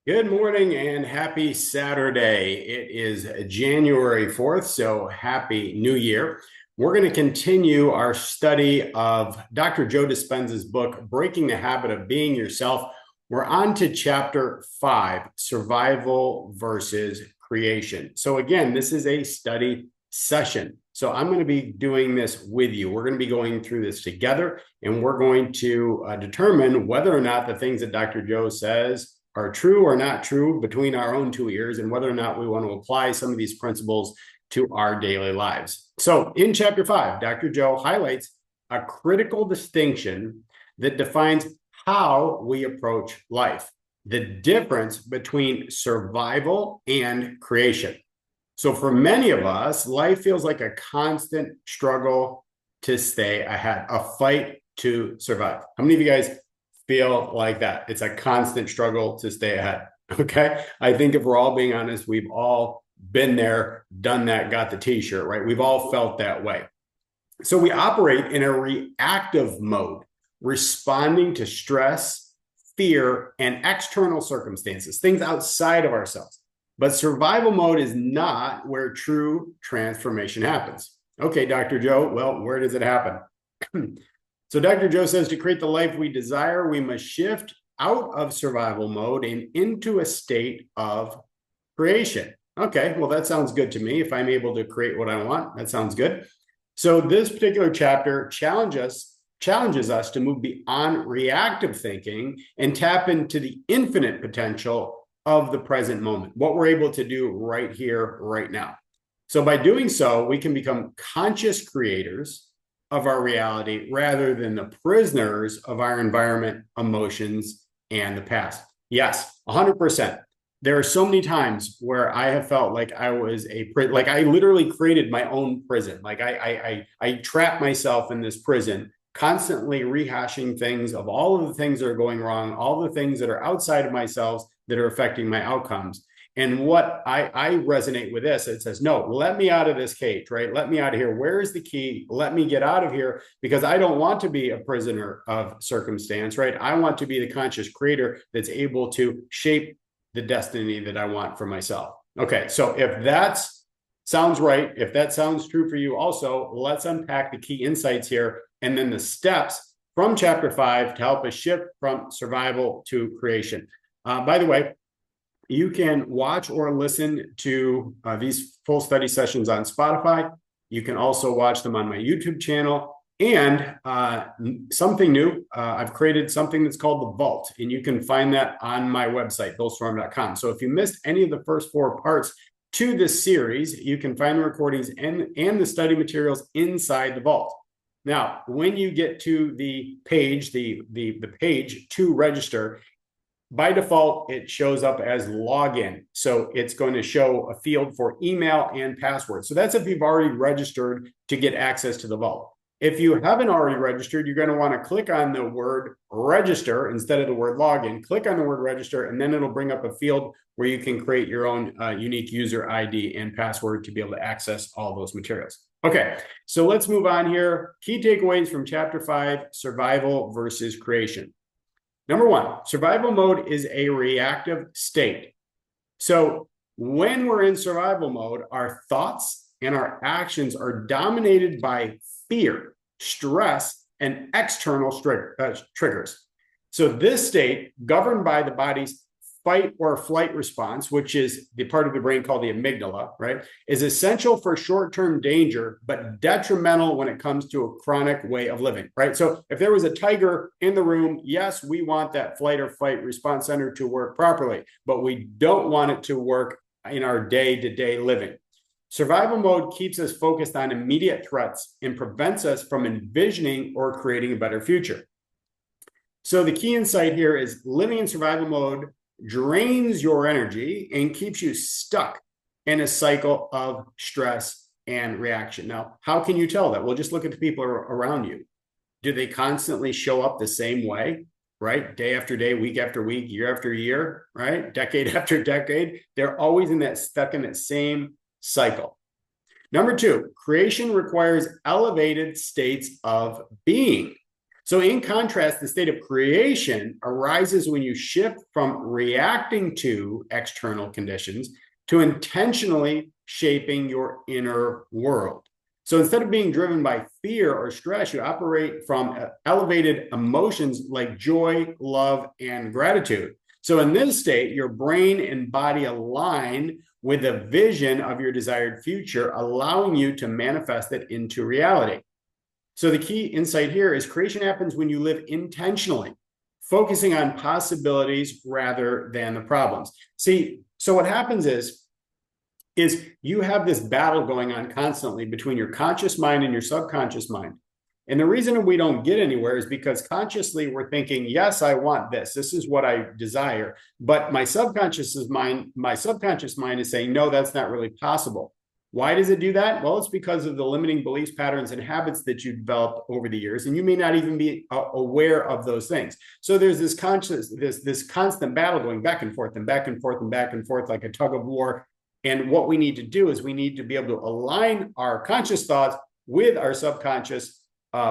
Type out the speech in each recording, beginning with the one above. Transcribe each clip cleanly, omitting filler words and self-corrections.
Good morning and happy Saturday. It is January 4th, so happy New Year. We're going to continue our study of Dr. Joe Dispenza's book, Breaking the Habit of Being Yourself. We're on to chapter 5, Survival versus Creation. So again, this is a study session. So I'm going to be doing this with you. We're going to be going through this together, and we're going to determine whether or not the things that Dr. Joe says are true or not true between our own two ears, and whether or not we want to apply some of these principles to our daily lives. So in chapter 5, Dr. Joe highlights a critical distinction that defines how we approach life, the difference between survival and creation. So for many of us, life feels like a constant struggle to stay ahead, a fight to survive. How many of you guys feel like that? It's a constant struggle to stay ahead. Okay. I think if we're all being honest, we've all been there, done that, got the t-shirt, right? We've all felt that way. So we operate in a reactive mode, responding to stress, fear, and external circumstances, things outside of ourselves. But survival mode is not where true transformation happens. Okay, Dr. Joe, well, where does it happen? So Dr. Joe says to create the life we desire, we must shift out of survival mode and into a state of creation. Okay, well, that sounds good to me. If I'm able to create what I want, that sounds good. So this particular chapter challenges us to move beyond reactive thinking and tap into the infinite potential of the present moment, what we're able to do right here, right now. So by doing so, we can become conscious creators of our reality rather than the prisoners of our environment, emotions, and the past. Yes, 100%. There are so many times where I have felt like I was like I literally created my own prison. Like I trapped myself in this prison, constantly rehashing things of all of the things that are going wrong, all the things that are outside of myself that are affecting my outcomes. And what I resonate with this, it says, no, let me out of this cage, right? Let me out of here. Where is the key? Let me get out of here because I don't want to be a prisoner of circumstance, right? I want to be the conscious creator that's able to shape the destiny that I want for myself. Okay, so if that sounds right, if that sounds true for you also, let's unpack the key insights here and then the steps from chapter 5 to help us shift from survival to creation. By the way, you can watch or listen to these full study sessions on Spotify. You can also watch them on my YouTube channel. And something new, I've created something that's called the Vault, and you can find that on my website, billstorm.com. So if you missed any of the first 4 parts to this series, you can find the recordings and the study materials inside the Vault. Now, when you get to the page, the page to register, by default, it shows up as login. So it's going to show a field for email and password. So that's if you've already registered to get access to the Vault. If you haven't already registered, you're going to want to click on the word register instead of the word login. Click on the word register, and then it'll bring up a field where you can create your own unique user ID and password to be able to access all those materials. Okay, so let's move on here. Key takeaways from chapter 5, survival versus creation. Number 1, survival mode is a reactive state. So when we're in survival mode, our thoughts and our actions are dominated by fear, stress, and external triggers. So this state, governed by the body's fight or flight response, which is the part of the brain called the amygdala, right, is essential for short-term danger, but detrimental when it comes to a chronic way of living, right? So if there was a tiger in the room, yes, we want that flight or fight response center to work properly, but we don't want it to work in our day-to-day living. Survival mode keeps us focused on immediate threats and prevents us from envisioning or creating a better future. So the key insight here is living in survival mode drains your energy and keeps you stuck in a cycle of stress and reaction. Now, how can you tell that? Well, just look at the people around you. Do they constantly show up the same way, right? Day after day, week after week, year after year, right? Decade after decade. They're always stuck in that same cycle. Number 2, creation requires elevated states of being. So in contrast, the state of creation arises when you shift from reacting to external conditions to intentionally shaping your inner world. So instead of being driven by fear or stress, you operate from elevated emotions like joy, love, and gratitude. So in this state, your brain and body align with a vision of your desired future, allowing you to manifest it into reality. So the key insight here is creation happens when you live intentionally, focusing on possibilities rather than the problems. See, so what happens is you have this battle going on constantly between your conscious mind and your subconscious mind. And the reason we don't get anywhere is because consciously we're thinking, yes, I want this. This is what I desire. But my subconscious mind is saying, no, that's not really possible. Why does it do that? Well, it's because of the limiting beliefs, patterns, and habits that you developed over the years, and you may not even be aware of those things. So there's this constant battle going back and forth and back and forth and back and forth like a tug of war. And what we need to do is we need to be able to align our conscious thoughts with our subconscious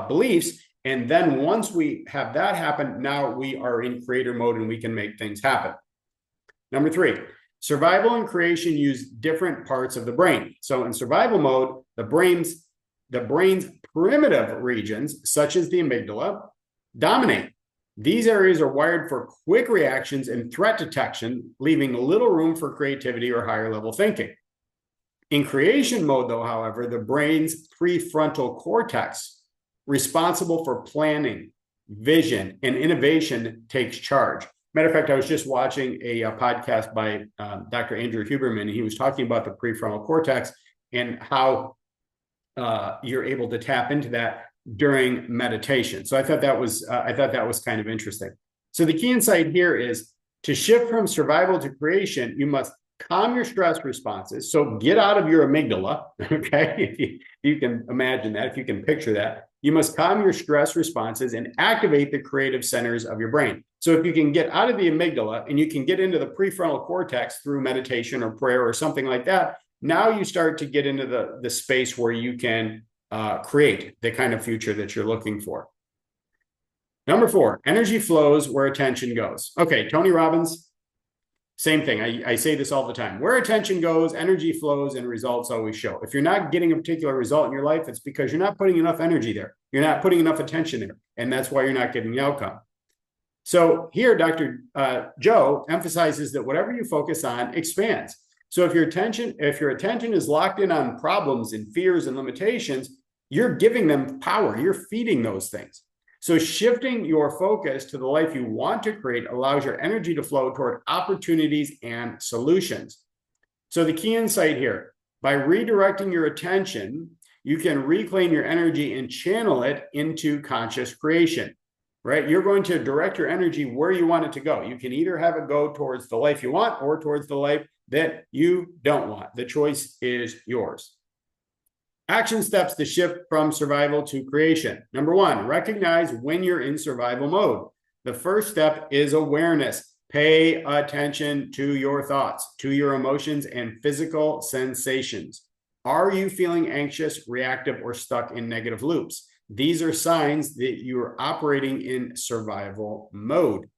beliefs. And then once we have that happen, now we are in creator mode and we can make things happen. Number 3. Survival and creation use different parts of the brain. So in survival mode, the brain's primitive regions, such as the amygdala, dominate. These areas are wired for quick reactions and threat detection, leaving little room for creativity or higher level thinking. In creation mode, though, however, the brain's prefrontal cortex, responsible for planning, vision, and innovation, takes charge. Matter of fact, I was just watching a podcast by Dr. Andrew Huberman, and he was talking about the prefrontal cortex and how you're able to tap into that during meditation. So I thought that was kind of interesting. So the key insight here is to shift from survival to creation, you must calm your stress responses. So get out of your amygdala, okay? If you can imagine that, if you can picture that, you must calm your stress responses and activate the creative centers of your brain. So if you can get out of the amygdala and you can get into the prefrontal cortex through meditation or prayer or something like that, now you start to get into the space where you can create the kind of future that you're looking for. Number 4, energy flows where attention goes. Okay, Tony Robbins, same thing. I say this all the time. Where attention goes, energy flows, and results always show. If you're not getting a particular result in your life, it's because you're not putting enough energy there. You're not putting enough attention there, and that's why you're not getting the outcome. So here, Dr. Joe emphasizes that whatever you focus on expands. So if your attention is locked in on problems and fears and limitations, you're giving them power. You're feeding those things. So shifting your focus to the life you want to create allows your energy to flow toward opportunities and solutions. So the key insight here, by redirecting your attention, you can reclaim your energy and channel it into conscious creation, right? You're going to direct your energy where you want it to go. You can either have it go towards the life you want or towards the life that you don't want. The choice is yours. Action steps to shift from survival to creation. Number 1, recognize when you're in survival mode. The first step is awareness. Pay attention to your thoughts, to your emotions and physical sensations. Are you feeling anxious, reactive, or stuck in negative loops? These are signs that you're operating in survival mode.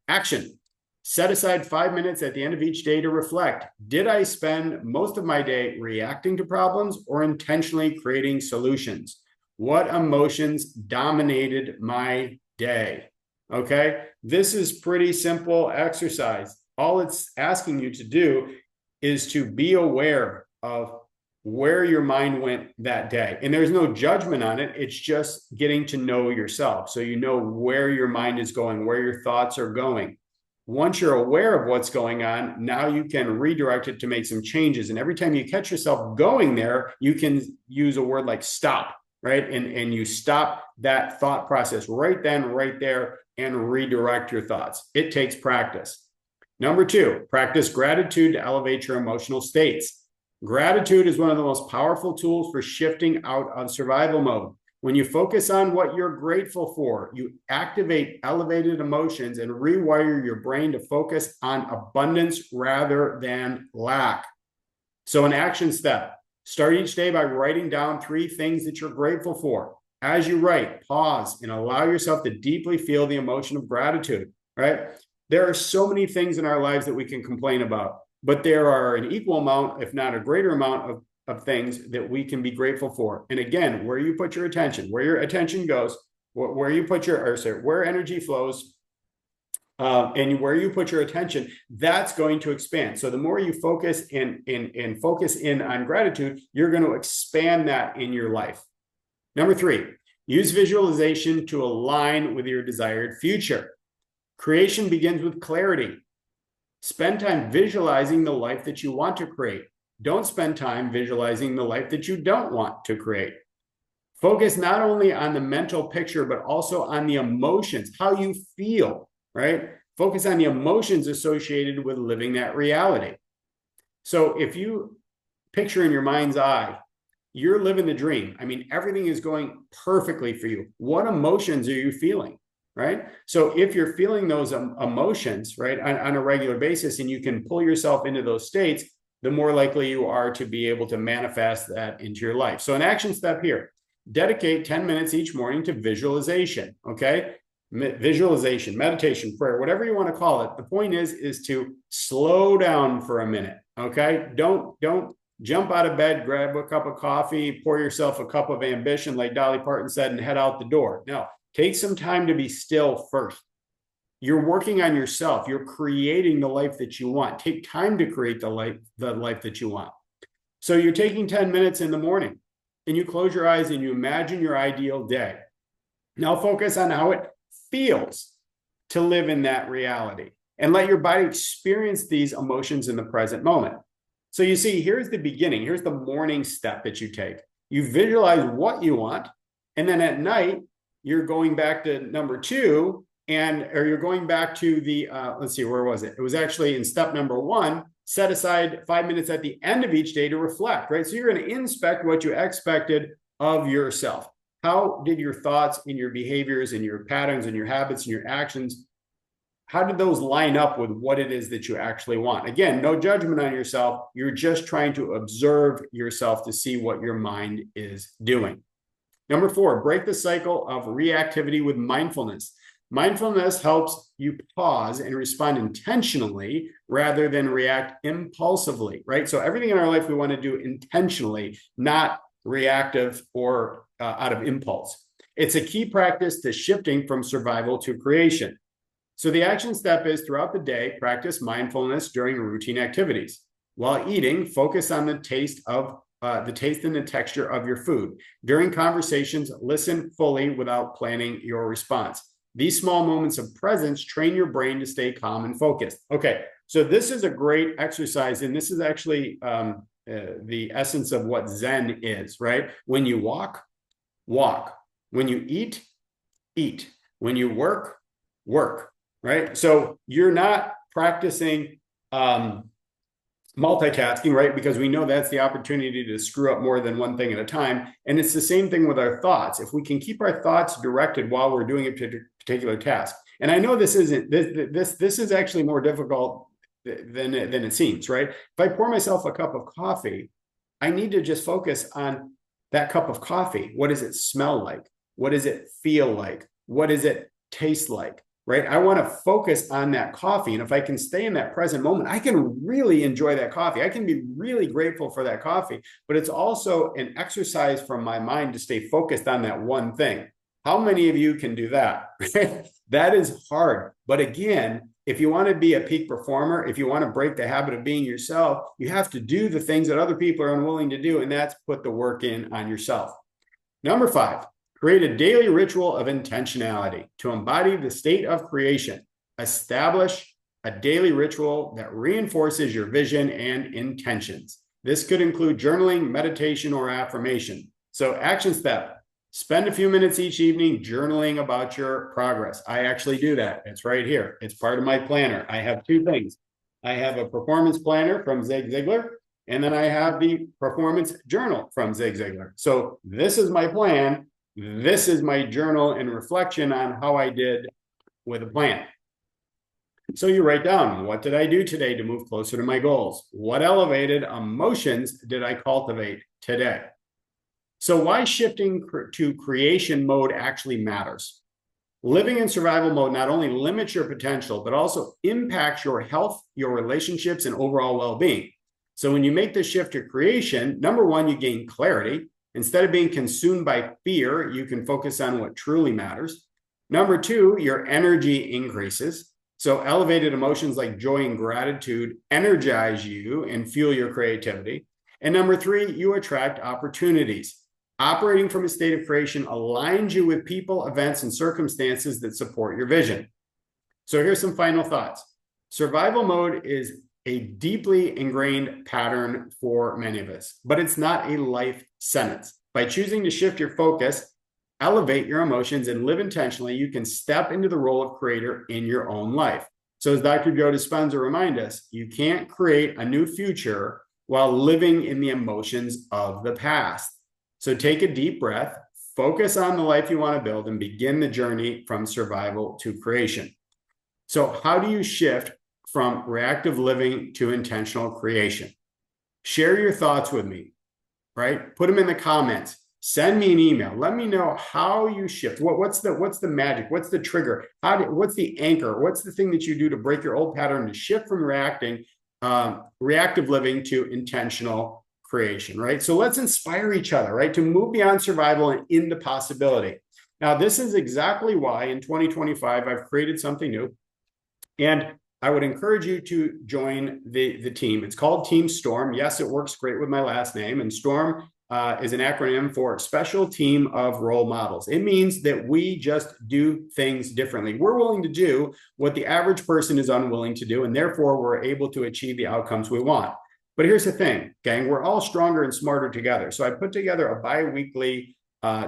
Action. Set aside 5 minutes at the end of each day to reflect. Did I spend most of my day reacting to problems or intentionally creating solutions? What emotions dominated my day? Okay, this is pretty simple exercise. All it's asking you to do is to be aware of where your mind went that day. And there's no judgment on it. It's just getting to know yourself. So you know where your mind is going, where your thoughts are going. Once you're aware of what's going on, now you can redirect it to make some changes. And every time you catch yourself going there, you can use a word like stop, right? And you stop that thought process right then, right there, and redirect your thoughts. It takes practice. Number 2, practice gratitude to elevate your emotional states. Gratitude is one of the most powerful tools for shifting out of survival mode. When you focus on what you're grateful for, you activate elevated emotions and rewire your brain to focus on abundance rather than lack. So an action step, start each day by writing down 3 things that you're grateful for. As you write, pause and allow yourself to deeply feel the emotion of gratitude, right? There are so many things in our lives that we can complain about, but there are an equal amount, if not a greater amount of things that we can be grateful for. And again, where you put your attention, where your attention goes, where you put your, or sorry, where energy flows, and where you put your attention, that's going to expand. So the more you focus and focus in on gratitude, you're going to expand that in your life. Number 3, use visualization to align with your desired future. Creation begins with clarity. Spend time visualizing the life that you want to create. Don't spend time visualizing the life that you don't want to create. Focus not only on the mental picture, but also on the emotions, how you feel, right? Focus on the emotions associated with living that reality. So if you picture in your mind's eye, you're living the dream. I mean, everything is going perfectly for you. What emotions are you feeling, right? So if you're feeling those emotions, right, on a regular basis, and you can pull yourself into those states, the more likely you are to be able to manifest that into your life. So an action step here, dedicate 10 minutes each morning to visualization, okay? Visualization, meditation, prayer, whatever you want to call it. The point is to slow down for a minute, okay? Don't jump out of bed, grab a cup of coffee, pour yourself a cup of ambition, like Dolly Parton said, and head out the door. No, take some time to be still first. You're working on yourself. You're creating the life that you want. Take time to create the life that you want. So you're taking 10 minutes in the morning and you close your eyes and you imagine your ideal day. Now focus on how it feels to live in that reality and let your body experience these emotions in the present moment. So you see, here's the beginning. Here's the morning step that you take. You visualize what you want. And then at night, you're going back to number 2, or you're going back to the, let's see, where was it? It was actually in step number 1, set aside 5 minutes at the end of each day to reflect, right? So you're going to inspect what you expected of yourself. How did your thoughts and your behaviors and your patterns and your habits and your actions, how did those line up with what it is that you actually want? Again, no judgment on yourself. You're just trying to observe yourself to see what your mind is doing. Number 4, break the cycle of reactivity with mindfulness. Mindfulness helps you pause and respond intentionally rather than react impulsively, right? So everything in our life we want to do intentionally, not reactive or out of impulse. It's a key practice to shifting from survival to creation. So the action step is throughout the day, practice mindfulness during routine activities. While eating, focus on the taste and the texture of your food. During conversations, listen fully without planning your response. These small moments of presence train your brain to stay calm and focused. Okay, so this is a great exercise, and this is actually the essence of what Zen is, right? When you walk, walk. When you eat, eat. When you work, work. Right? So you're not practicing multitasking, right? Because we know that's the opportunity to screw up more than one thing at a time. And it's the same thing with our thoughts. If we can keep our thoughts directed while we're doing a particular task. And I know this is actually more difficult than it seems, right? If I pour myself a cup of coffee, I need to just focus on that cup of coffee. What does it smell like? What does it feel like? What does it taste like? Right? I want to focus on that coffee. And if I can stay in that present moment, I can really enjoy that coffee. I can be really grateful for that coffee, but it's also an exercise from my mind to stay focused on that one thing. How many of you can do that? That is hard. But again, if you want to be a peak performer, if you want to break the habit of being yourself, you have to do the things that other people are unwilling to do. And that's put the work in on yourself. Number 5. Create a daily ritual of intentionality to embody the state of creation. Establish a daily ritual that reinforces your vision and intentions. This could include journaling, meditation, or affirmation. So action step, spend a few minutes each evening journaling about your progress. I actually do that. It's right here. It's part of my planner. I have 2 things. I have a performance planner from Zig Ziglar, and then I have the performance journal from Zig Ziglar. So this is my plan. This is my journal and reflection on how I did with a plan. So you write down, what did I do today to move closer to my goals? What elevated emotions did I cultivate today? So why shifting to creation mode actually matters? Living in survival mode not only limits your potential, but also impacts your health, your relationships, and overall well-being. So when you make the shift to creation, number one, you gain clarity. Instead of being consumed by fear, you can focus on what truly matters. Number two, your energy increases. So elevated emotions like joy and gratitude energize you and fuel your creativity. And number three, you attract opportunities. Operating from a state of creation aligns you with people, events, and circumstances that support your vision. So here's some final thoughts. Survival mode is a deeply ingrained pattern for many of us, but it's not a life sentence. By choosing to shift your focus, elevate your emotions, and live intentionally, you can step into the role of creator in your own life. So as Dr. Joe Dispenza reminds us, you can't create a new future while living in the emotions of the past. So take a deep breath, focus on the life you want to build, and begin the journey from survival to creation. So how do you shift from reactive living to intentional creation? Share your thoughts with me, right? Put them in the comments. Send me an email. Let me know how you shift. What's the magic? What's the trigger? What's the anchor? What's the thing that you do to break your old pattern to shift from reactive living to intentional creation, right? So let's inspire each other, right? To move beyond survival and into possibility. Now, this is exactly why in 2025, I've created something new. And I would encourage you to join the team. It's called Team Storm. Yes, it works great with my last name. And Storm is an acronym for Special Team of Role Models. It means that we just do things differently. We're willing to do what the average person is unwilling to do, and therefore we're able to achieve the outcomes we want. But here's the thing, gang, we're all stronger and smarter together. So I put together a bi-weekly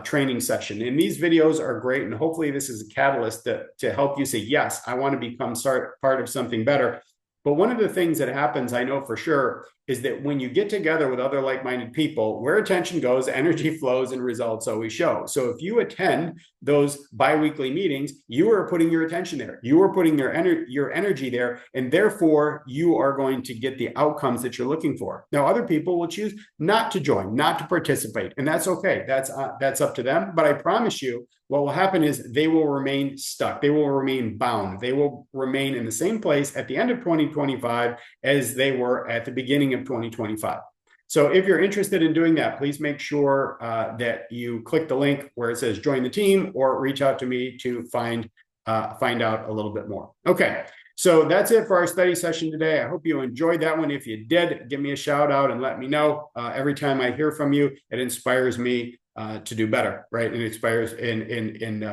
training session. And these videos are great. And hopefully this is a catalyst to help you say, yes, I want to become part of something better. But one of the things that happens, I know for sure, is that when you get together with other like-minded people, where attention goes, energy flows and results always show. So if you attend those bi-weekly meetings, you are putting your attention there. You are putting your energy there, and therefore you are going to get the outcomes that you're looking for. Now, other people will choose not to join, not to participate, and that's okay. That's up to them. But I promise you, what will happen is they will remain stuck. They will remain bound. They will remain in the same place at the end of 2025 as they were at the beginning of 2025. So if you're interested in doing that, please make sure that you click the link where it says join the team, or reach out to me to find out a little bit more. Okay, so that's it for our study session today. I hope you enjoyed that one. If you did, give me a shout out and let me know. Every time I hear from you, it inspires me to do better, right? And inspires and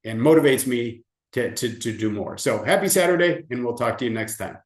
motivates me to do more. So happy Saturday, and we'll talk to you next time.